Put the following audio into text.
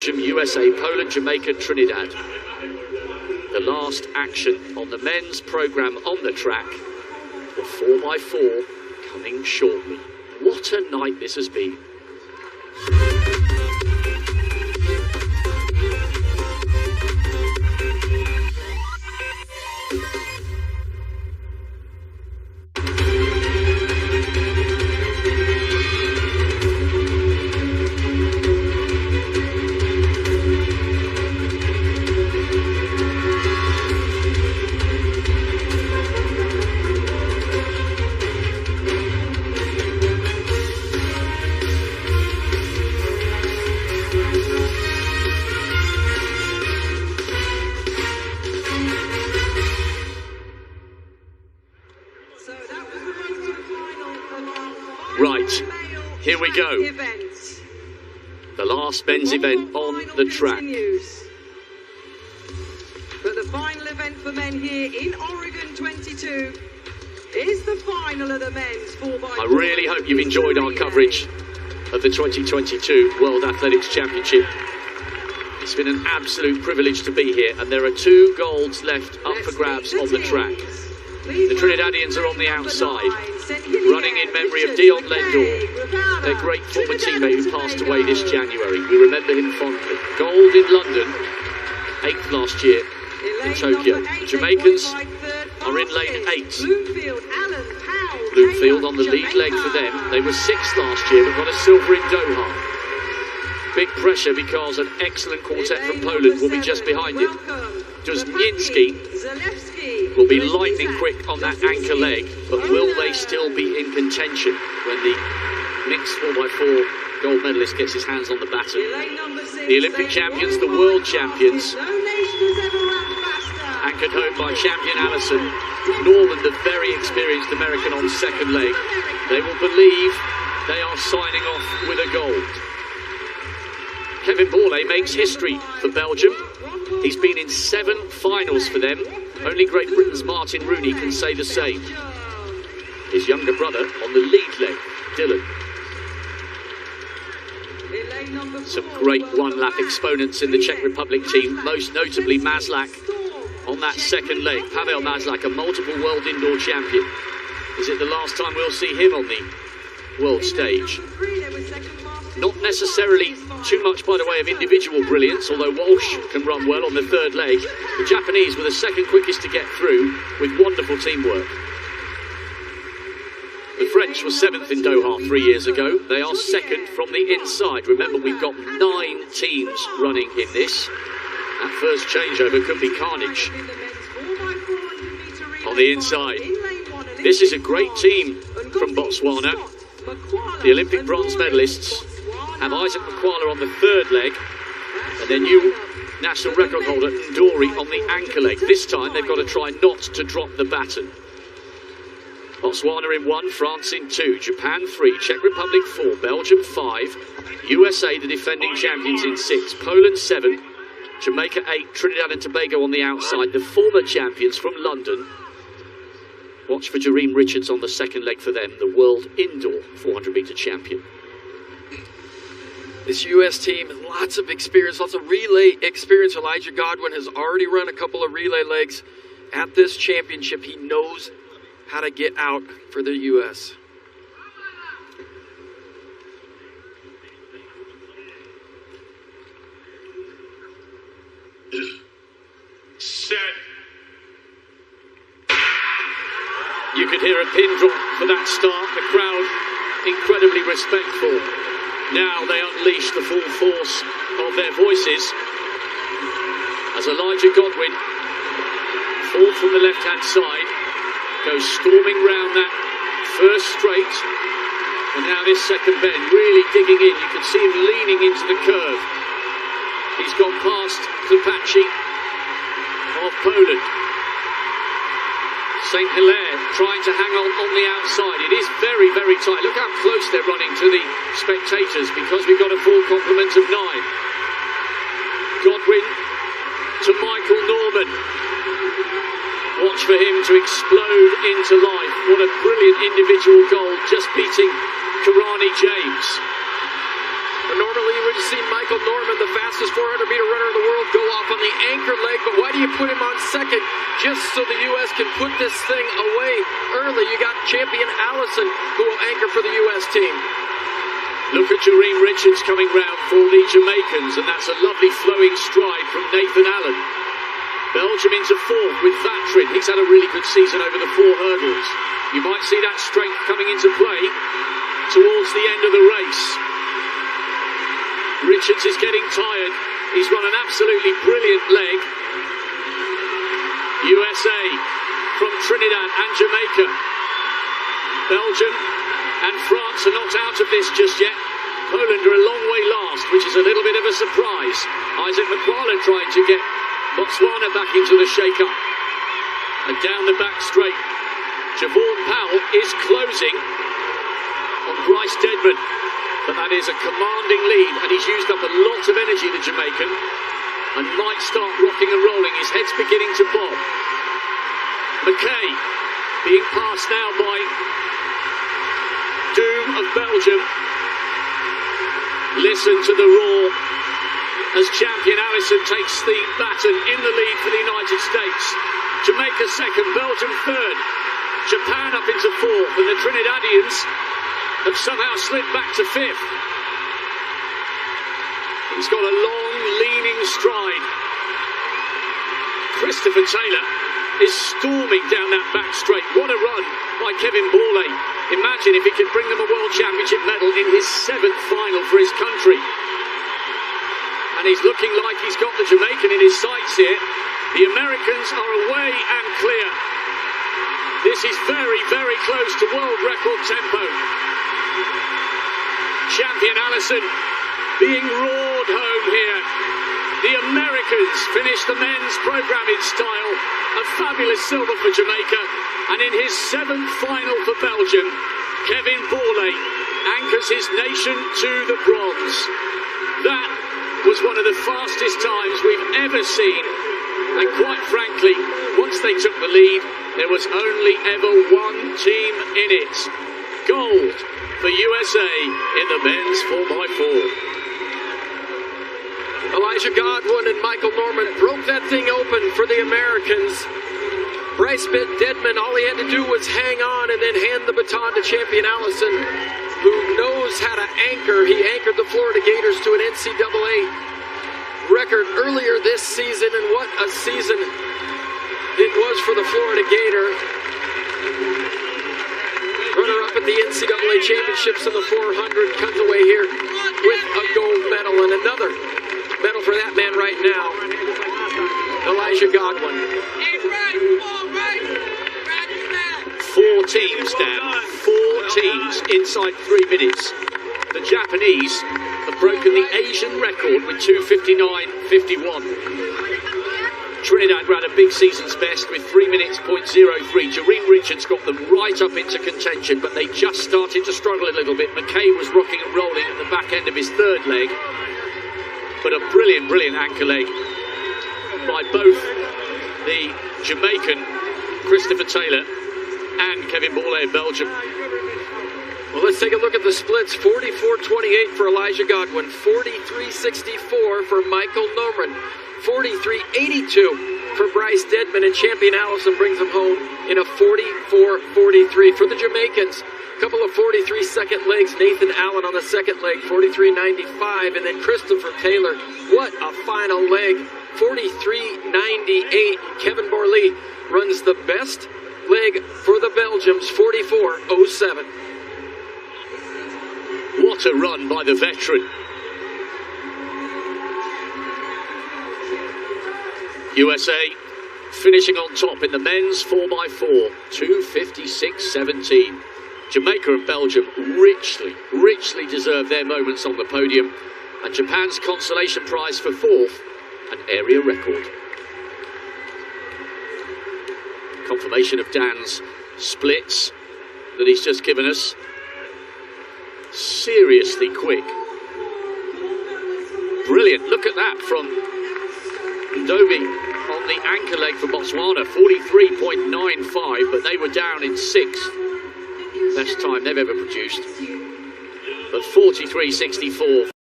Belgium, USA, Poland, Jamaica, Trinidad. The last action on the men's programme on the track for 4x4 coming shortly. What a night this has been. Right, here we go. The last men's event on the track. But the final event for men here in Oregon 22 is the final of the men's 4x4. I really hope you've enjoyed our coverage of the 2022 World Athletics Championship. It's been an absolute privilege to be here, and there are 2 golds left up for grabs on the track. The Trinidadians are on the outside, running in memory of Dion Lendor, their great former teammate who passed away this January. We remember him fondly. Gold in London, 8th last year in Tokyo. The Jamaicans are in lane 8. Bloomfield on the lead leg for them. They were 6th last year but got a silver in Doha. Big pressure because an excellent quartet from Poland will be just behind it. Duzniewski will be lightning quick on that anchor leg, but will they still be in contention when the mixed 4x4 gold medalist gets his hands on the baton? The Olympic champions, the world champions, anchored home by champion Allison, Norman, the very experienced American on second leg. They will believe they are signing off with a gold. Kevin Borlée makes history for Belgium. He's been in 7 finals for them. Only Great Britain's Martin Rooney can say the same. His younger brother on the lead leg, Dylan. Some great one-lap exponents in the Czech Republic team, most notably Maslak on that second leg. Pavel Maslak, a multiple world indoor champion. Is it the last time we'll see him on the world stage? Not necessarily too much by the way of individual brilliance, although Walsh can run well on the third leg. The Japanese were the second quickest to get through with wonderful teamwork. The French were 7th in Doha 3 years ago. They are 2nd from the inside. Remember, we've got 9 teams running in this. That first changeover could be carnage. On the inside, this is a great team from Botswana. The Olympic bronze medalists have Isaac McQuarrie on the third leg, and their new national record holder, Ndori, on the anchor leg. This time they've got to try not to drop the baton. Botswana in 1, France in 2, Japan 3, Czech Republic 4, Belgium 5, USA, the defending champions, in 6, Poland 7, Jamaica 8, Trinidad and Tobago on the outside, the former champions from London. Watch for Jareem Richards on the second leg for them, the world indoor 400-metre champion. This US team, lots of experience, lots of relay experience. Elijah Godwin has already run a couple of relay legs at this championship. He knows how to get out for the US. Set. You could hear a pin drop for that start. The crowd incredibly respectful. Now they unleash the full force of their voices as Elijah Godwin, fourth from the left-hand side, goes storming round that first straight, and now this second bend, really digging in. You can see him leaning into the curve. He's gone past Klupachi of Poland. St. Hilaire trying to hang on the outside. It is very, very tight. Look how close they're running to the spectators because we've got a full complement of 9. Godwin to Michael Norman. Watch for him to explode into life. What a brilliant individual goal, just beating Karani James. Normally you would have seen Michael Norman, the fastest 400-meter runner in the world, go off on the anchor leg, but why do you put him on second? Just so the U.S. can put this thing away early. You got champion Allison, who will anchor for the U.S. team. Look at Jareen Richards coming round for the Jamaicans, and that's a lovely flowing stride from Nathan Allen. Belgium into fourth with Vatrin. He's had a really good season over the 4 hurdles. You might see that strength coming into play towards the end of the race. Richards is getting tired. He's run an absolutely brilliant leg. USA from Trinidad and Jamaica. Belgium and France are not out of this just yet. Poland are a long way last, which is a little bit of a surprise. Isaac McQuarrie trying to get Botswana back into the shake-up. And down the back straight, Javon Powell is closing on Bryce Deadman. But that is a commanding lead, and he's used up a lot of energy, the Jamaican, and might start rocking and rolling. His head's beginning to bob. McKay being passed now by Doom of Belgium. Listen to the roar as champion Allison takes the baton in the lead for the United States. Jamaica second, Belgium third, Japan up into fourth, and the Trinidadians have somehow slipped back to fifth. He's got a long, leaning stride. Christopher Taylor is storming down that back straight. What a run by Kevin Borlée. Imagine if he could bring them a World Championship medal in his 7th final for his country. And he's looking like he's got the Jamaican in his sights here. The Americans are away and clear. This is very, very close to world record tempo. Champion Allison being roared home here. The Americans finish the men's program in style. A fabulous silver for Jamaica. And in his 7th final for Belgium, Kevin Borlée anchors his nation to the bronze. That was one of the fastest times we've ever seen. And quite frankly, once they took the lead, there was only ever one team in it. Gold for USA in the men's 4x4. Elijah Godwin and Michael Norman broke that thing open for the Americans. Bryce Deadman, all he had to do was hang on and then hand the baton to champion Allison, who knows how to anchor. He anchored the Florida Gators to an NCAA record earlier this season, and what a season it was for the Florida Gator. Runner-up at the NCAA championships in the 400, comes away here with a gold medal, and another medal for that man right now, Elijah Godwin. 4 teams, Dan. 4 teams inside 3 minutes. The Japanese have broken the Asian record with 2:59.51. Trinidad ran a big season's best with 3 minutes .03. Jareen Richards got them right up into contention, but they just started to struggle a little bit. McKay was rocking and rolling at the back end of his 3rd leg. But a brilliant, brilliant anchor leg by both the Jamaican Christopher Taylor and Kevin Borlée of Belgium. Well, let's take a look at the splits. 44-28 for Elijah Godwin, 43-64 for Michael Norman, 43-82 for Bryce Deadman, and champion Allison brings him home in a 44-43 for the Jamaicans. Couple of 43-second legs. Nathan Allen on the 2nd leg, 43.95, and then Christopher Taylor. What a final leg, 43.98. Kevin Borlée runs the best leg for the Belgians, 44.07. What a run by the veteran. USA finishing on top in the men's 4x4, 2:56.17. Jamaica and Belgium richly deserve their moments on the podium, and Japan's consolation prize for 4th, an area record. Confirmation of Dan's splits that he's just given us. Seriously quick. Brilliant, look at that from Ndobi on the anchor leg for Botswana, 43.95, but they were down in 6th. Best time they've ever produced, but 43.64.